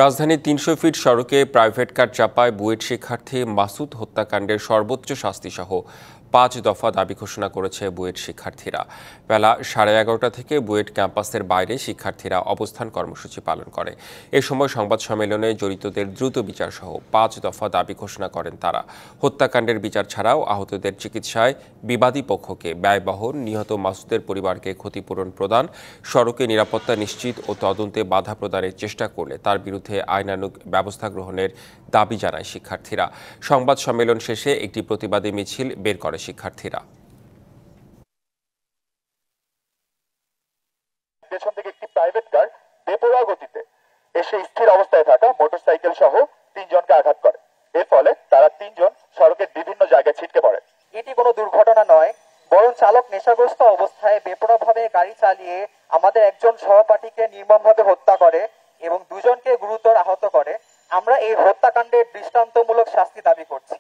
রাজধানীর ৩০০ ফিট সড়কে private car চাপায় বুয়েট শিক্ষার্থী মাসুদ হত্যাকাণ্ডের সর্বোচ্চ শাস্তিসহ ৫ দফা দাবি ঘোষণা করেছে বুয়েট শিক্ষার্থীরা। বেলা 11:30 থেকে বুয়েট ক্যাম্পাসের বাইরে শিক্ষার্থীরা অবস্থান কর্মসূচি পালন করে। এ সময় সংবাদ সম্মেলনে জড়িতদের দ্রুত বিচারসহ ৫ দফা দাবি ঘোষণা করেন তারা। হত্যাকাণ্ডের বিচার ছাড়াও আহতদের চিকিৎসায় বিবাদী পক্ষকে ব্যয় বহন, নিহত মাসুদের পরিবারকে ক্ষতিপূরণ প্রদান, সড়কে নিরাপত্তা নিশ্চিত ও তদন্তে বাধা প্রদানের চেষ্টা করলে তার বিরুদ্ধে আইনানুগ ব্যবস্থা গ্রহণের দাবি জানায় শিক্ষার্থীরা। সংবাদ সম্মেলন শেষে একটি প্রতিবাদী মিছিল বের করে শিক্ষার্থীরা। পেছন থেকে একটি প্রাইভেট কার বেপরোয়া গতিতে এসে স্থির অবস্থায় থাকা মোটরসাইকেল সহ ৩ জনকে আঘাত করে। এর ফলে তারা ৩ জন সড়কের বিভিন্ন জায়গায় ছিটকে পড়ে। এটি কোনো দুর্ঘটনা নয়, বরং চালক নেশাগ্রস্ত অবস্থায় বেপরোয়াভাবে গাড়ি চালিয়ে আমাদের একজন সহপাঠীকে নির্মমভাবে হত্যা করে এবং 2 জনকে গুরুতর আহত করে। আমরা এই হত্যাকাণ্ডের দৃষ্টান্তমূলক শাস্তি দাবি করছি।